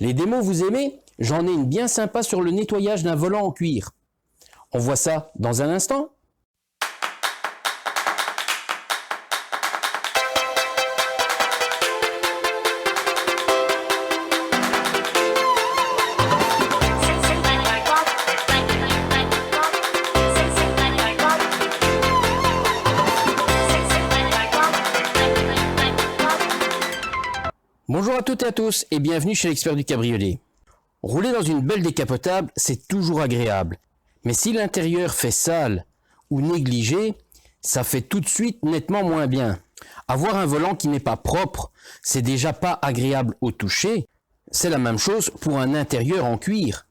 Les démos vous aimez? J'en ai une bien sympa sur le nettoyage d'un volant en cuir. On voit ça dans un instant. Bonjour à toutes et à tous et bienvenue chez l'expert du cabriolet. Rouler dans une belle décapotable, c'est toujours agréable. Mais si l'intérieur fait sale ou négligé, ça fait tout de suite nettement moins bien. Avoir un volant qui n'est pas propre, c'est déjà pas agréable au toucher. C'est la même chose pour un intérieur en cuir.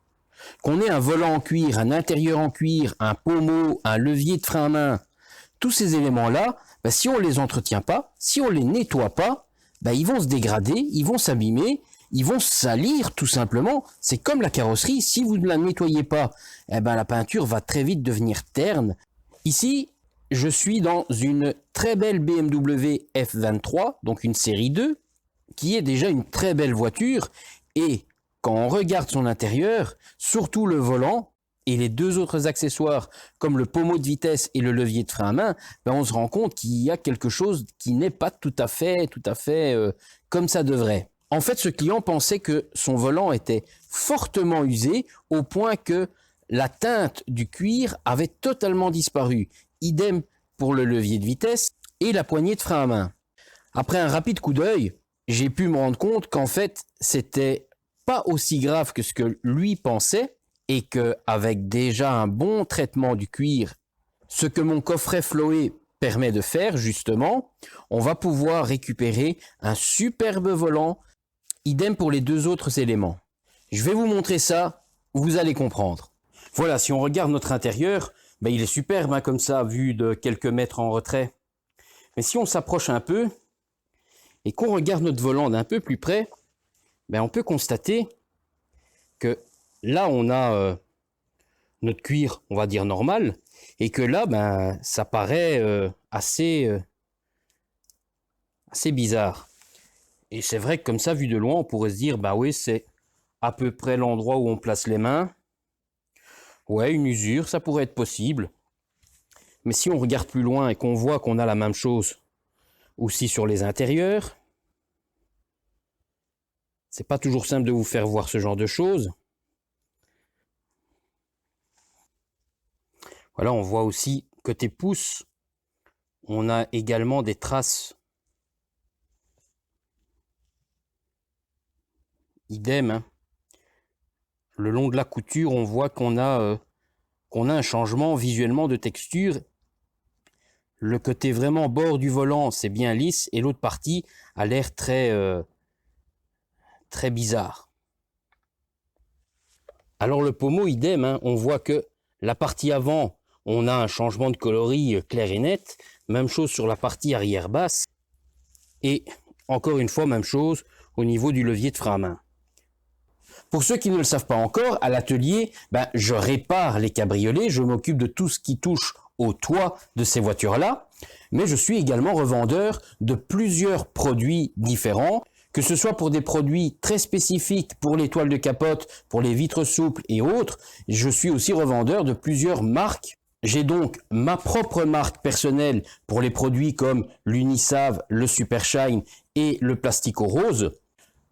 Qu'on ait un volant en cuir, un intérieur en cuir, un pommeau, un levier de frein à main, tous ces éléments-là, si on les entretient pas, si on les nettoie pas, ils vont se dégrader, ils vont s'abîmer, ils vont salir tout simplement. C'est comme la carrosserie, si vous ne la nettoyez pas, la peinture va très vite devenir terne. Ici, je suis dans une très belle BMW F23, donc une série 2, qui est déjà une très belle voiture. Et quand on regarde son intérieur, surtout le volant et les deux autres accessoires comme le pommeau de vitesse et le levier de frein à main, on se rend compte qu'il y a quelque chose qui n'est pas tout à fait comme ça devrait. En fait, ce client pensait que son volant était fortement usé au point que la teinte du cuir avait totalement disparu. Idem pour le levier de vitesse et la poignée de frein à main. Après un rapide coup d'œil, j'ai pu me rendre compte qu'en fait, c'était pas aussi grave que ce que lui pensait, et qu'avec déjà un bon traitement du cuir, ce que mon coffret Floé permet de faire justement, on va pouvoir récupérer un superbe volant, idem pour les deux autres éléments. Je vais vous montrer ça, vous allez comprendre. Voilà, si on regarde notre intérieur, il est superbe comme ça, vu de quelques mètres en retrait. Mais si on s'approche un peu, et qu'on regarde notre volant d'un peu plus près, on peut constater que là, on a notre cuir, on va dire normal, et que là, ça paraît assez bizarre. Et c'est vrai que comme ça, vu de loin, on pourrait se dire, oui, c'est à peu près l'endroit où on place les mains. Ouais, une usure, ça pourrait être possible. Mais si on regarde plus loin et qu'on voit qu'on a la même chose aussi sur les intérieurs, c'est pas toujours simple de vous faire voir ce genre de choses. Voilà, on voit aussi côté pouce, on a également des traces. Idem, le long de la couture, on voit qu'on a un changement visuellement de texture. Le côté vraiment bord du volant, c'est bien lisse, et l'autre partie a l'air très bizarre. Alors le pommeau, idem, on voit que la partie avant, on a un changement de coloris clair et net. Même chose sur la partie arrière basse. Et encore une fois, même chose au niveau du levier de frein à main. Pour ceux qui ne le savent pas encore, à l'atelier, je répare les cabriolets. Je m'occupe de tout ce qui touche au toit de ces voitures-là. Mais je suis également revendeur de plusieurs produits différents, que ce soit pour des produits très spécifiques pour les toiles de capote, pour les vitres souples et autres. Je suis aussi revendeur de plusieurs marques. J'ai donc ma propre marque personnelle pour les produits comme l'Unisave, le Supershine et le Plastico Rose.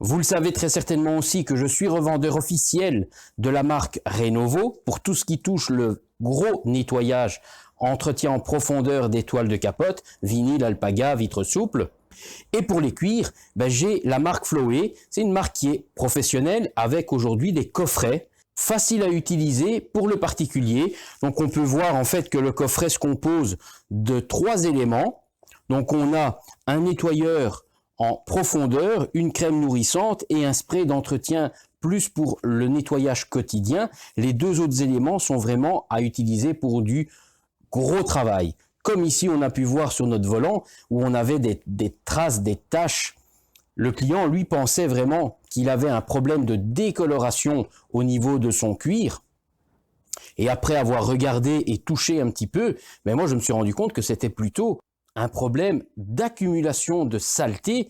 Vous le savez très certainement aussi que je suis revendeur officiel de la marque Renovo pour tout ce qui touche le gros nettoyage, entretien en profondeur des toiles de capote, vinyle, alpaga, vitres souples. Et pour les cuirs, j'ai la marque Floé. C'est une marque qui est professionnelle avec aujourd'hui des coffrets faciles à utiliser pour le particulier. Donc on peut voir en fait que le coffret se compose de 3 éléments. Donc on a un nettoyeur en profondeur, une crème nourrissante et un spray d'entretien plus pour le nettoyage quotidien. Les deux autres éléments sont vraiment à utiliser pour du gros travail. Comme ici, on a pu voir sur notre volant où on avait des traces, des taches. Le client, lui, pensait vraiment qu'il avait un problème de décoloration au niveau de son cuir. Et après avoir regardé et touché un petit peu, moi, je me suis rendu compte que c'était plutôt un problème d'accumulation de saleté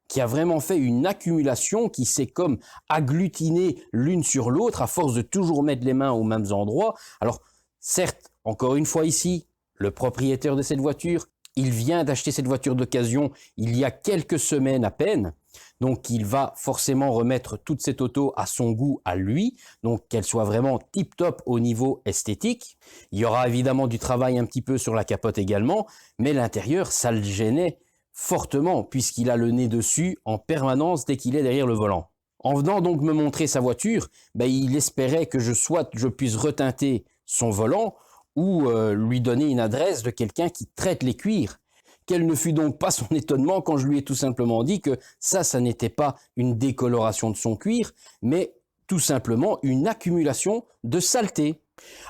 qui a vraiment fait une accumulation qui s'est comme agglutinée l'une sur l'autre à force de toujours mettre les mains aux mêmes endroits. Alors, certes, encore une fois ici, le propriétaire de cette voiture, il vient d'acheter cette voiture d'occasion il y a quelques semaines à peine. Donc, il va forcément remettre toute cette auto à son goût, à lui, donc qu'elle soit vraiment tip-top au niveau esthétique. Il y aura évidemment du travail un petit peu sur la capote également, mais l'intérieur, ça le gênait fortement, puisqu'il a le nez dessus en permanence dès qu'il est derrière le volant. En venant donc me montrer sa voiture, il espérait que je puisse retinter son volant ou lui donner une adresse de quelqu'un qui traite les cuirs. Quel ne fut donc pas son étonnement quand je lui ai tout simplement dit que ça n'était pas une décoloration de son cuir, mais tout simplement une accumulation de saleté.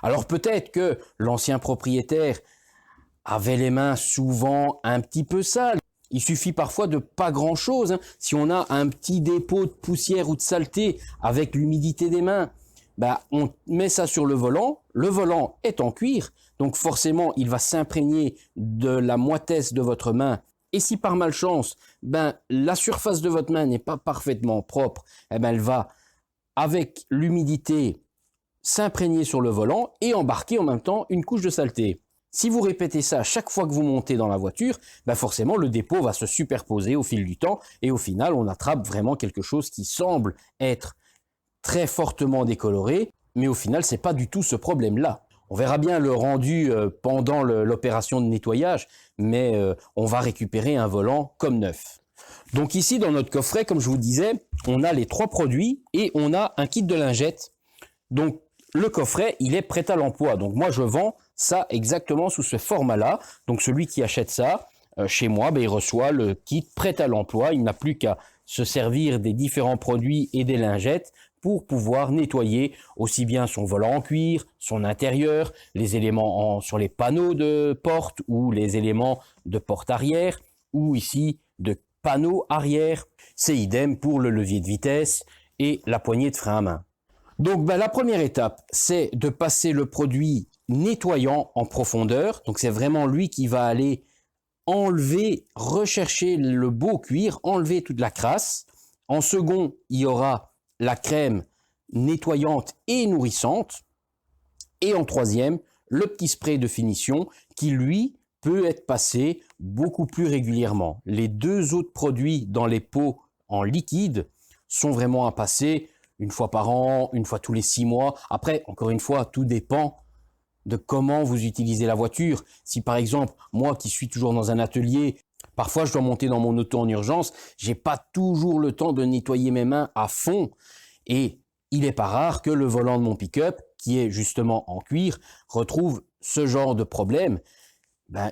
Alors peut-être que l'ancien propriétaire avait les mains souvent un petit peu sales. Il suffit parfois de pas grand-chose. Si on a un petit dépôt de poussière ou de saleté avec l'humidité des mains, on met ça sur le volant est en cuir, donc forcément il va s'imprégner de la moitesse de votre main. Et si par malchance, la surface de votre main n'est pas parfaitement propre, elle va, avec l'humidité, s'imprégner sur le volant et embarquer en même temps une couche de saleté. Si vous répétez ça chaque fois que vous montez dans la voiture, forcément le dépôt va se superposer au fil du temps et au final on attrape vraiment quelque chose qui semble être très fortement décoloré, mais au final c'est pas du tout ce problème-là. On verra bien le rendu pendant l'opération de nettoyage, mais on va récupérer un volant comme neuf. Donc ici dans notre coffret, comme je vous disais, on a les 3 produits et on a un kit de lingettes. Donc le coffret, il est prêt à l'emploi. Donc moi je vends ça exactement sous ce format-là. Donc celui qui achète ça chez moi, il reçoit le kit prêt à l'emploi. Il n'a plus qu'à se servir des différents produits et des lingettes pour pouvoir nettoyer aussi bien son volant en cuir, son intérieur, les éléments sur les panneaux de porte ou les éléments de porte arrière ou ici de panneaux arrière. C'est idem pour le levier de vitesse et la poignée de frein à main. Donc la première étape, c'est de passer le produit nettoyant en profondeur. Donc c'est vraiment lui qui va aller enlever, rechercher le beau cuir, enlever toute la crasse. En second, il y aura la crème nettoyante et nourrissante. Et en troisième, le petit spray de finition qui, lui, peut être passé beaucoup plus régulièrement. Les 2 autres produits dans les pots en liquide sont vraiment à passer une fois par an, une fois tous les 6 mois. Après, encore une fois, tout dépend de comment vous utilisez la voiture. Si par exemple, moi qui suis toujours dans un atelier, parfois je dois monter dans mon auto en urgence, j'ai pas toujours le temps de nettoyer mes mains à fond. Et il n'est pas rare que le volant de mon pick-up, qui est justement en cuir, retrouve ce genre de problème.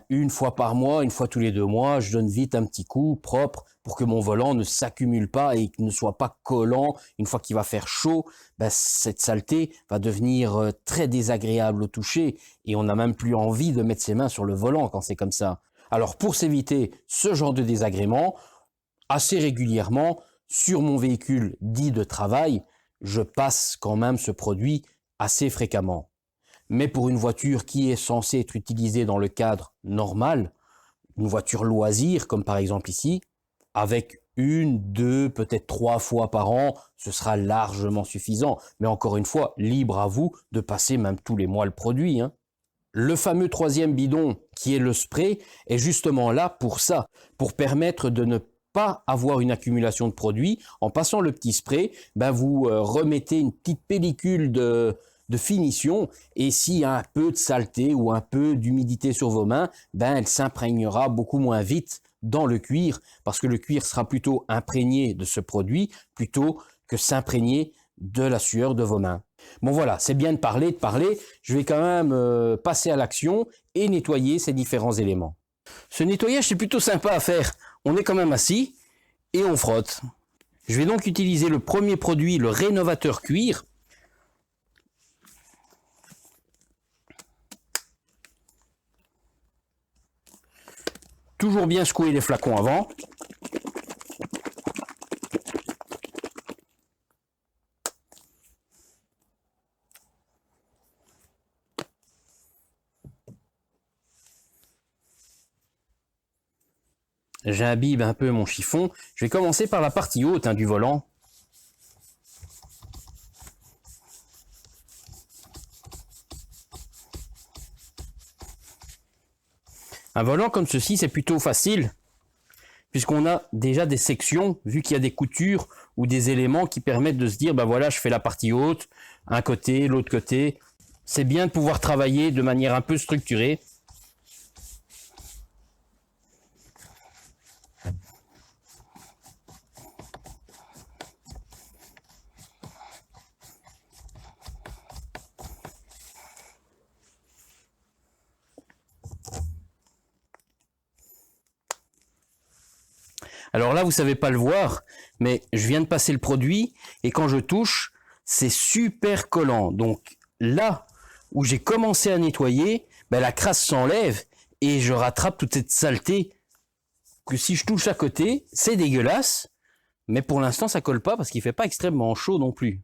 Une fois par mois, une fois tous les 2 mois, je donne vite un petit coup propre pour que mon volant ne s'accumule pas et ne soit pas collant. Une fois qu'il va faire chaud, cette saleté va devenir très désagréable au toucher et on n'a même plus envie de mettre ses mains sur le volant quand c'est comme ça. Alors pour s'éviter ce genre de désagrément, assez régulièrement, sur mon véhicule dit de travail, je passe quand même ce produit assez fréquemment. Mais pour une voiture qui est censée être utilisée dans le cadre normal, une voiture loisir, comme par exemple ici, avec 1, 2, peut-être 3 fois par an, ce sera largement suffisant. Mais encore une fois, libre à vous de passer même tous les mois le produit. Le fameux 3e bidon, qui est le spray, est justement là pour ça, pour permettre de ne pas avoir une accumulation de produits. En passant le petit spray, vous remettez une petite pellicule de finition et s'il y a un peu de saleté ou un peu d'humidité sur vos mains, elle s'imprégnera beaucoup moins vite dans le cuir parce que le cuir sera plutôt imprégné de ce produit plutôt que s'imprégner de la sueur de vos mains. Bon voilà, c'est bien de parler, je vais quand même passer à l'action et nettoyer ces différents éléments. Ce nettoyage c'est plutôt sympa à faire, on est quand même assis et on frotte. Je vais donc utiliser le premier produit, le rénovateur cuir. Toujours bien secouer les flacons avant. j'imbibe un peu mon chiffon. Je vais commencer par la partie haute du volant. Un volant comme ceci, c'est plutôt facile, puisqu'on a déjà des sections, vu qu'il y a des coutures ou des éléments qui permettent de se dire, ben voilà, je fais la partie haute, un côté, l'autre côté. C'est bien de pouvoir travailler de manière un peu structurée. Alors là, vous savez pas le voir, mais je viens de passer le produit et quand je touche, c'est super collant. Donc là où j'ai commencé à nettoyer, ben, la crasse s'enlève et je rattrape toute cette saleté que si je touche à côté, c'est dégueulasse, mais pour l'instant ça colle pas parce qu'il fait pas extrêmement chaud non plus.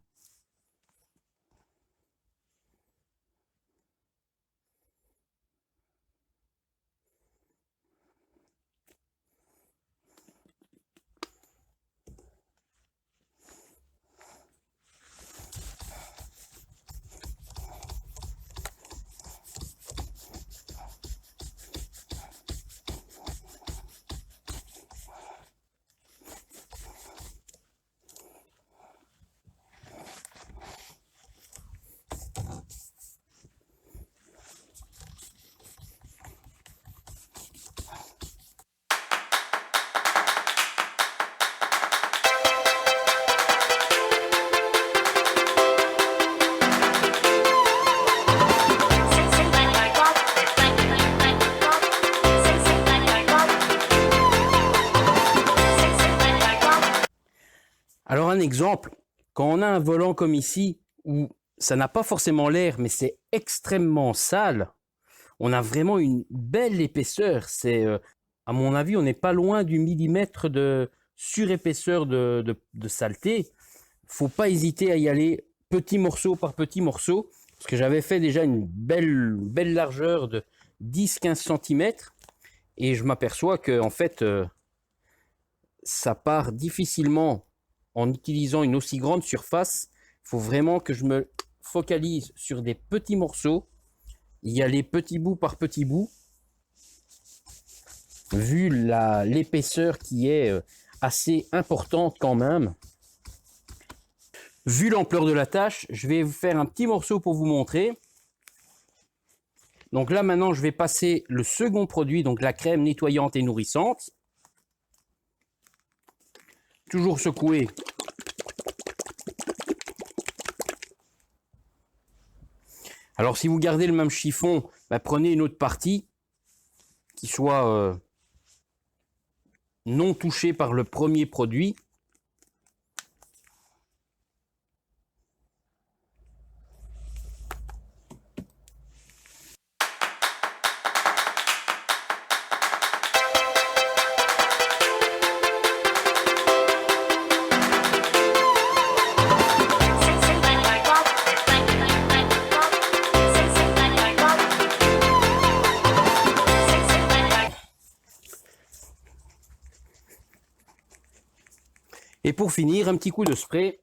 Alors un exemple, quand on a un volant comme ici, où ça n'a pas forcément l'air, mais c'est extrêmement sale, on a vraiment une belle épaisseur. C'est, à mon avis, on n'est pas loin du millimètre de surépaisseur de saleté. Faut pas hésiter à y aller petit morceau par petit morceau, parce que j'avais fait déjà une belle largeur de 10-15 cm, et je m'aperçois que en fait, ça part difficilement en utilisant une aussi grande surface. Il faut vraiment que je me focalise sur des petits morceaux, y aller petit bout par petit bout, vu l'épaisseur qui est assez importante quand même. Vu l'ampleur de la tâche, je vais vous faire un petit morceau pour vous montrer. Donc là maintenant je vais passer le second produit, donc la crème nettoyante et nourrissante. Toujours secouer. Alors si vous gardez le même chiffon, bah, prenez une autre partie qui soit non touchée par le premier produit. Et pour finir, un petit coup de spray.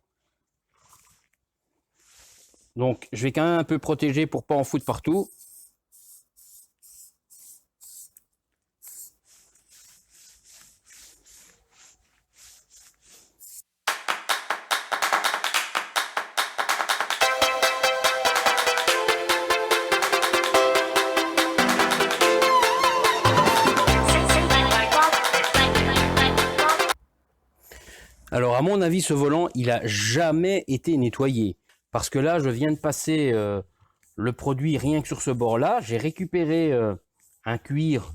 Donc, je vais quand même un peu protéger pour pas en foutre partout. Alors, à mon avis, ce volant, il a jamais été nettoyé. Parce que là, je viens de passer le produit rien que sur ce bord-là. J'ai récupéré un cuir,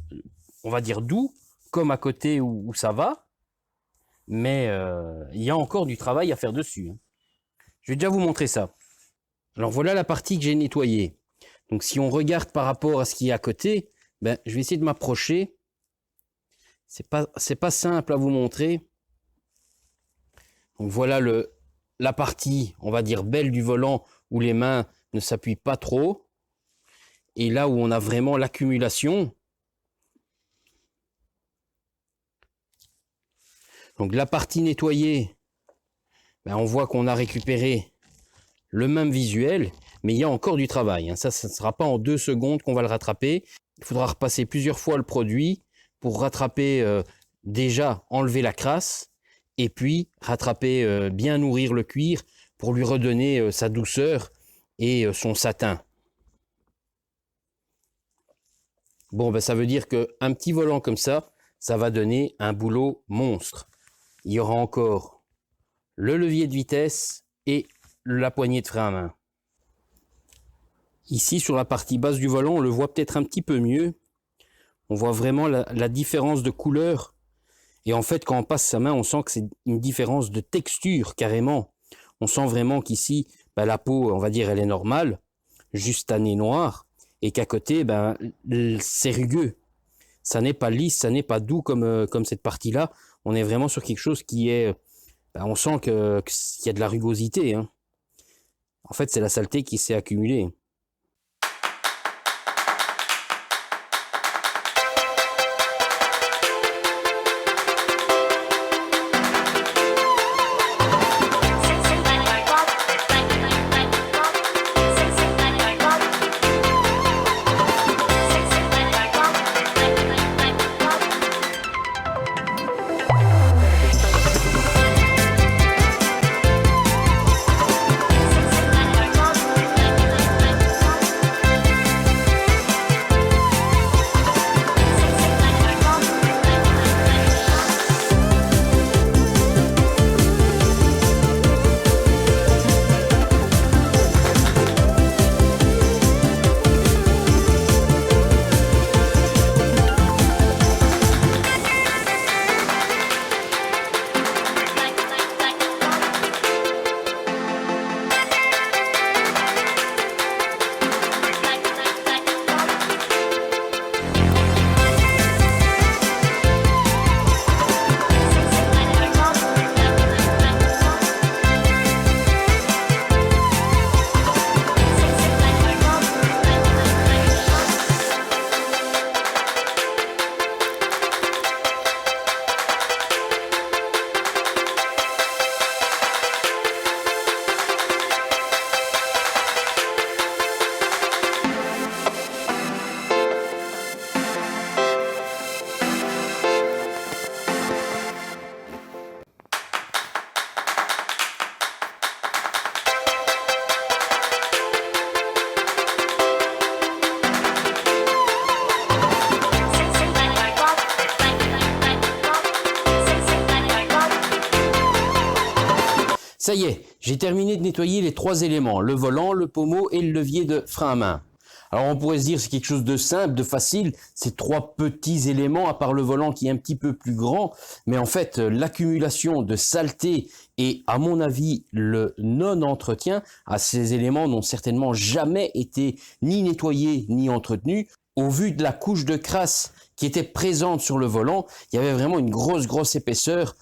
on va dire doux, comme à côté où ça va. Mais il y a encore du travail à faire dessus. Je vais déjà vous montrer ça. Alors, voilà la partie que j'ai nettoyée. Donc, si on regarde par rapport à ce qui est à côté, ben, je vais essayer de m'approcher. C'est pas simple à vous montrer. Donc voilà la partie, on va dire, belle du volant où les mains ne s'appuient pas trop. Et là où on a vraiment l'accumulation. Donc la partie nettoyée, ben, on voit qu'on a récupéré le même visuel, mais il y a encore du travail. Hein. Ça ne sera pas en 2 secondes qu'on va le rattraper. Il faudra repasser plusieurs fois le produit pour rattraper, déjà enlever la crasse, et puis rattraper, bien nourrir le cuir pour lui redonner sa douceur et son satin. Bon, ben, ça veut dire qu'un petit volant comme ça va donner un boulot monstre. Il y aura encore le levier de vitesse et la poignée de frein à main. Ici, sur la partie basse du volant, on le voit peut-être un petit peu mieux. On voit vraiment la différence de couleur. Et en fait, quand on passe sa main, on sent que c'est une différence de texture, carrément. On sent vraiment qu'ici, ben, la peau, on va dire, elle est normale, juste tannée noire, et qu'à côté, ben, c'est rugueux. Ça n'est pas lisse, ça n'est pas doux comme cette partie-là. On est vraiment sur quelque chose qui est... Ben, on sent qu'il y a de la rugosité. Hein. En fait, c'est la saleté qui s'est accumulée. Ça y est, j'ai terminé de nettoyer les 3 éléments, le volant, le pommeau et le levier de frein à main. Alors on pourrait se dire c'est quelque chose de simple, de facile, c'est 3 petits éléments à part le volant qui est un petit peu plus grand, mais en fait l'accumulation de saleté et à mon avis le non-entretien à ces éléments n'ont certainement jamais été ni nettoyés ni entretenus. Au vu de la couche de crasse qui était présente sur le volant, il y avait vraiment une grosse épaisseur.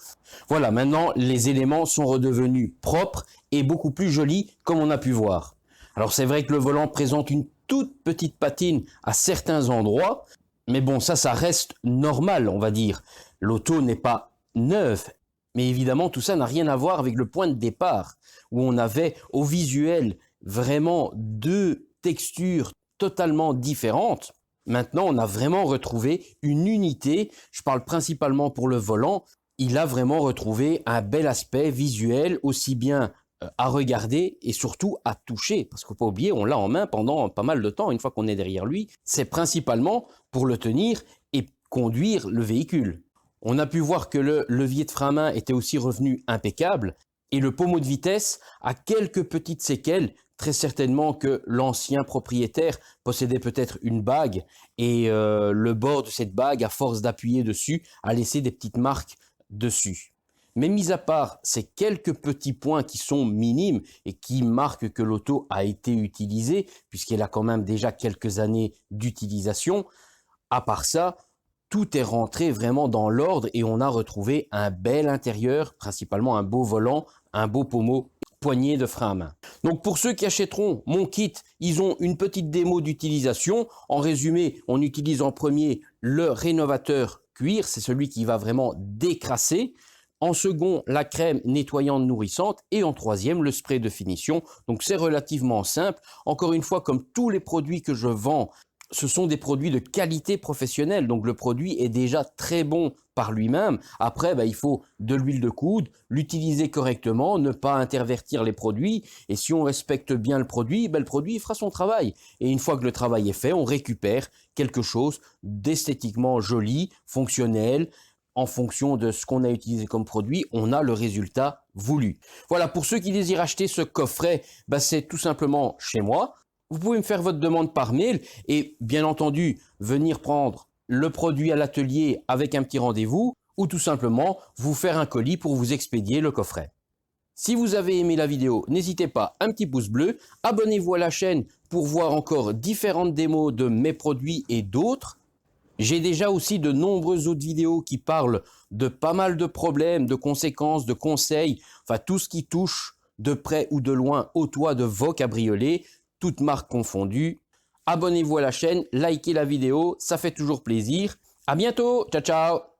Voilà, maintenant les éléments sont redevenus propres et beaucoup plus jolis comme on a pu voir. Alors c'est vrai que le volant présente une toute petite patine à certains endroits, mais bon ça reste normal on va dire. L'auto n'est pas neuve, mais évidemment tout ça n'a rien à voir avec le point de départ où on avait au visuel vraiment 2 textures totalement différentes. Maintenant on a vraiment retrouvé une unité, je parle principalement pour le volant. Il a vraiment retrouvé un bel aspect visuel, aussi bien à regarder et surtout à toucher. Parce qu'il ne faut pas oublier, on l'a en main pendant pas mal de temps, une fois qu'on est derrière lui. C'est principalement pour le tenir et conduire le véhicule. On a pu voir que le levier de frein à main était aussi revenu impeccable et le pommeau de vitesse a quelques petites séquelles. Très certainement que l'ancien propriétaire possédait peut-être une bague et le bord de cette bague, à force d'appuyer dessus, a laissé des petites marques dessus. Mais mis à part ces quelques petits points qui sont minimes et qui marquent que l'auto a été utilisée, puisqu'elle a quand même déjà quelques années d'utilisation, à part ça, tout est rentré vraiment dans l'ordre et on a retrouvé un bel intérieur, principalement un beau volant, un beau pommeau, poignée de frein à main. Donc pour ceux qui achèteront mon kit, ils ont une petite démo d'utilisation. En résumé, on utilise en premier le rénovateur cuir, c'est celui qui va vraiment décrasser. En second, la crème nettoyante nourrissante. Et en troisième, le spray de finition. Donc c'est relativement simple. Encore une fois, comme tous les produits que je vends, ce sont des produits de qualité professionnelle. Donc le produit est déjà très bon par lui-même. Après, il faut de l'huile de coude, l'utiliser correctement, ne pas intervertir les produits. Et si on respecte bien le produit fera son travail. Et une fois que le travail est fait, on récupère quelque chose d'esthétiquement joli, fonctionnel. En fonction de ce qu'on a utilisé comme produit, on a le résultat voulu. Voilà, pour ceux qui désirent acheter ce coffret, c'est tout simplement chez moi. Vous pouvez me faire votre demande par mail et bien entendu venir prendre le produit à l'atelier avec un petit rendez-vous ou tout simplement vous faire un colis pour vous expédier le coffret. Si vous avez aimé la vidéo, n'hésitez pas, un petit pouce bleu, abonnez-vous à la chaîne pour voir encore différentes démos de mes produits et d'autres. J'ai déjà aussi de nombreuses autres vidéos qui parlent de pas mal de problèmes, de conséquences, de conseils, enfin tout ce qui touche de près ou de loin au toit de vos cabriolets, toutes marques confondues. Abonnez-vous à la chaîne, likez la vidéo, ça fait toujours plaisir. À bientôt, ciao ciao.